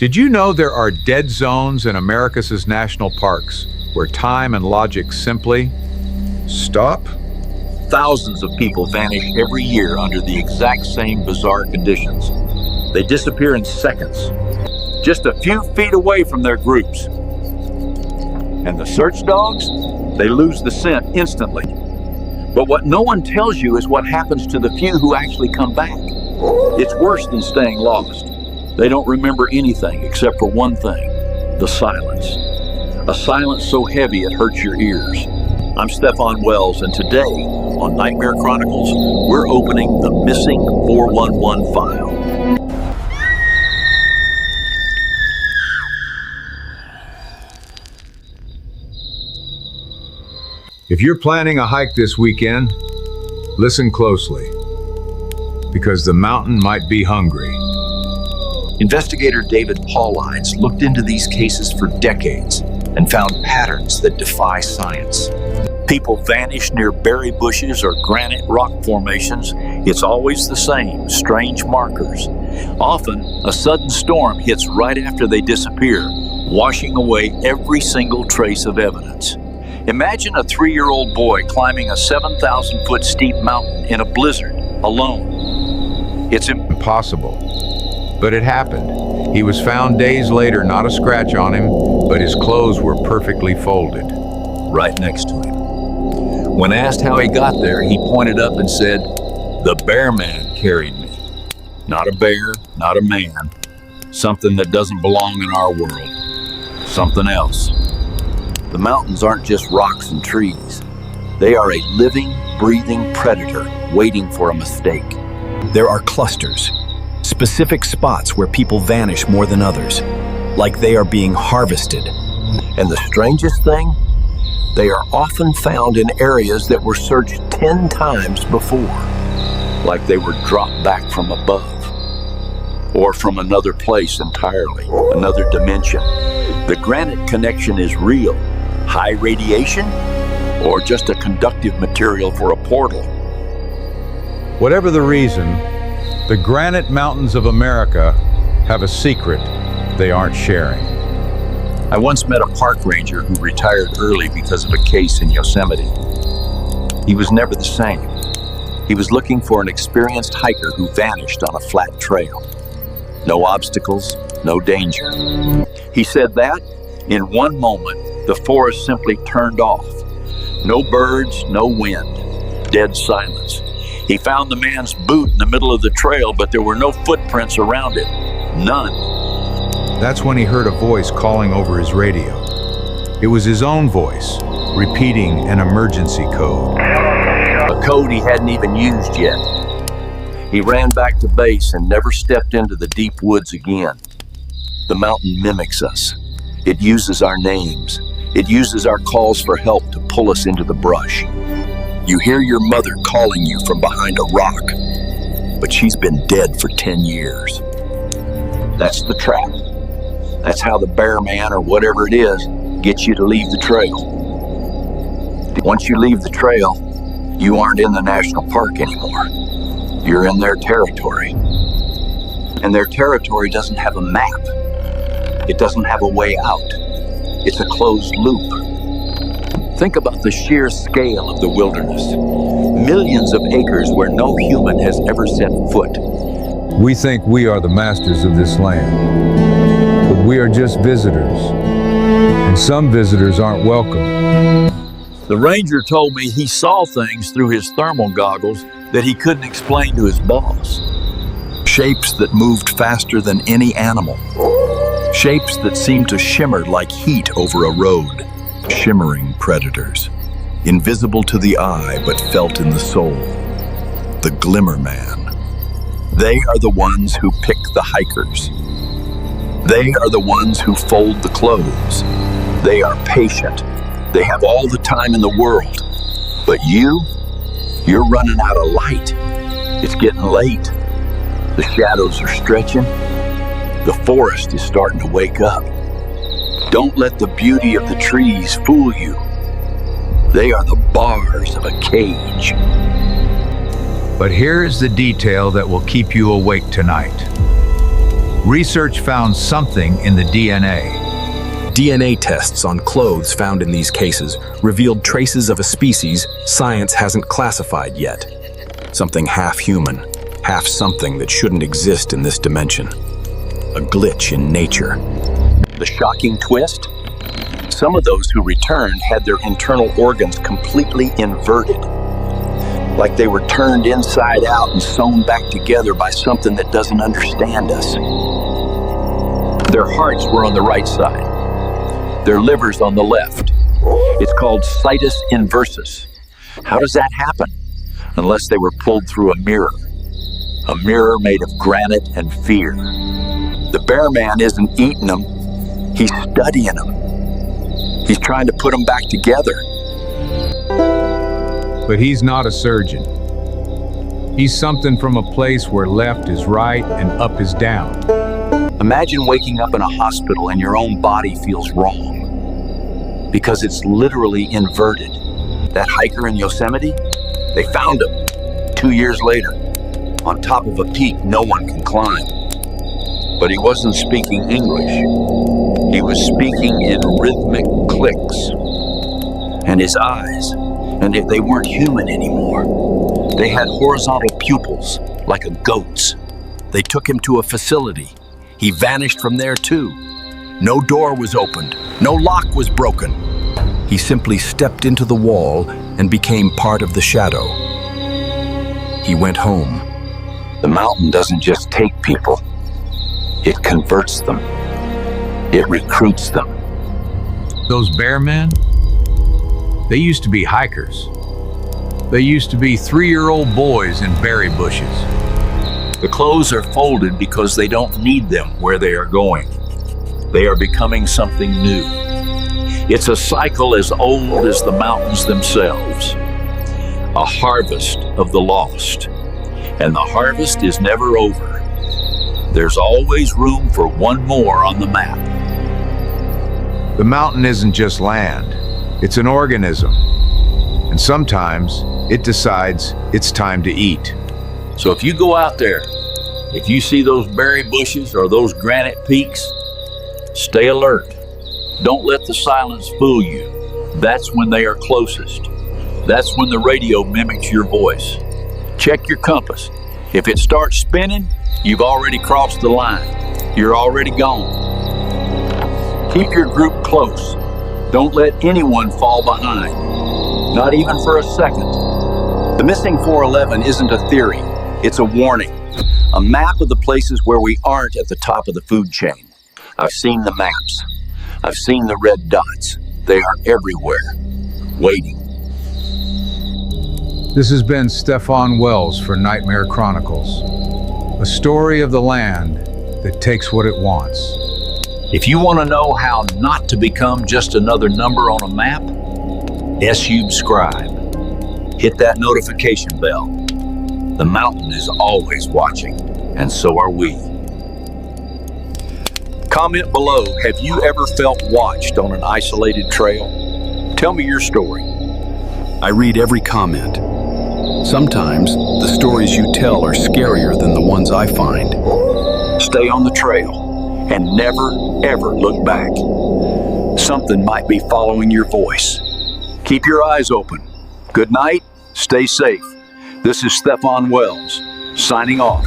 Did you know there are dead zones in America's national parks where time and logic simply stop? Thousands of people vanish every year under the exact same bizarre conditions. They disappear in seconds, just a few feet away from their groups. And the search dogs, they lose the scent instantly. But what no one tells you is what happens to the few who actually come back. It's worse than staying lost. They don't remember anything except for one thing, the silence. A silence so heavy it hurts your ears. I'm Sthefan Wells, and today on Nightmare Chronicles, we're opening the missing 411 file. If you're planning a hike this weekend, listen closely, because the mountain might be hungry. Investigator David Paulides looked into these cases for decades and found patterns that defy science. People vanish near berry bushes or granite rock formations. It's always the same, strange markers. Often, a sudden storm hits right after they disappear, washing away every single trace of evidence. Imagine a 3-year-old boy climbing a 7,000-foot steep mountain in a blizzard, alone. It's impossible, but it happened. He was found days later, not a scratch on him, but his clothes were perfectly folded, right next to him. When asked how he got there, he pointed up and said, "The bear man carried me." Not a bear, not a man. Something that doesn't belong in our world. Something else. The mountains aren't just rocks and trees. They are a living, breathing predator waiting for a mistake. There are clusters, specific spots where people vanish more than others, like they are being harvested. And the strangest thing, they are often found in areas that were searched 10 times before, like they were dropped back from above, or from another place entirely, another dimension. The Granite connection is real. High radiation, or just a conductive material for a portal? Whatever the reason, the Granite Mountains of America have a secret they aren't sharing. I once met a park ranger who retired early because of a case in Yosemite. He was never the same. He was looking for an experienced hiker who vanished on a flat trail. No obstacles, no danger. He said that, in one moment, the forest simply turned off. No birds, no wind, dead silence. He found the man's boot in the middle of the trail, but there were no footprints around it. None. That's when he heard a voice calling over his radio. It was his own voice, repeating an emergency code. A code he hadn't even used yet. He ran back to base and never stepped into the deep woods again. The mountain mimics us. It uses our names. It uses our calls for help to pull us into the brush. You hear your mother calling you from behind a rock, but she's been dead for 10 years. That's the trap. That's how the bear man, or whatever it is, gets you to leave the trail. Once you leave the trail, you aren't in the national park anymore. You're in their territory. And their territory doesn't have a map. It doesn't have a way out. It's a closed loop. Think about the sheer scale of the wilderness. Millions of acres where no human has ever set foot. We think we are the masters of this land, but we are just visitors, and some visitors aren't welcome. The ranger told me he saw things through his thermal goggles that he couldn't explain to his boss. Shapes that moved faster than any animal. Shapes that seemed to shimmer like heat over a road. Shimmering predators. Invisible to the eye, but felt in the soul. The Glimmer Man. They are the ones who pick the hikers. They are the ones who fold the clothes. They are patient. They have all the time in the world. But you're running out of light. It's getting late. The shadows are stretching. The forest is starting to wake up. Don't let the beauty of the trees fool you. They are the bars of a cage. But here is the detail that will keep you awake tonight. Research found something in the DNA. DNA tests on clothes found in these cases revealed traces of a species science hasn't classified yet. Something half human, half something that shouldn't exist in this dimension. A glitch in nature. The shocking twist? Some of those who returned had their internal organs completely inverted, like they were turned inside out and sewn back together by something that doesn't understand us. Their hearts were on the right side, their livers on the left. It's called situs inversus. How does that happen? Unless they were pulled through a mirror made of granite and fear. The bear man isn't eating them, he's studying them. He's trying to put them back together. But he's not a surgeon. He's something from a place where left is right and up is down. Imagine waking up in a hospital and your own body feels wrong because it's literally inverted. That hiker in Yosemite, they found him 2 years later on top of a peak no one can climb. But he wasn't speaking English. He was speaking in rhythmic clicks. And his eyes, and if they weren't human anymore, they had horizontal pupils like a goat's. They took him to a facility. He vanished from there too. No door was opened, no lock was broken. He simply stepped into the wall and became part of the shadow. He went home. The mountain doesn't just take people, it converts them. It recruits them. Those bear men, they used to be hikers. They used to be 3-year-old boys in berry bushes. The clothes are folded because they don't need them where they are going. They are becoming something new. It's a cycle as old as the mountains themselves. A harvest of the lost. And the harvest is never over. There's always room for one more on the map. The mountain isn't just land, it's an organism. And sometimes it decides it's time to eat. So if you go out there, if you see those berry bushes or those granite peaks, stay alert. Don't let the silence fool you. That's when they are closest. That's when the radio mimics your voice. Check your compass. If it starts spinning, you've already crossed the line. You're already gone. Keep your group close. Don't let anyone fall behind. Not even for a second. The missing 411 isn't a theory. It's a warning. A map of the places where we aren't at the top of the food chain. I've seen the maps. I've seen the red dots. They are everywhere, waiting. This has been Sthefan Wells for Nightmare Chronicles. A story of the land that takes what it wants. If you want to know how not to become just another number on a map, subscribe. Hit that notification bell. The mountain is always watching, and so are we. Comment below, have you ever felt watched on an isolated trail? Tell me your story. I read every comment. Sometimes the stories you tell are scarier than the ones I find. Stay on the trail and never, ever look back. Something might be following your voice. Keep your eyes open. Good night. Stay safe. This is Sthefan Wells, signing off.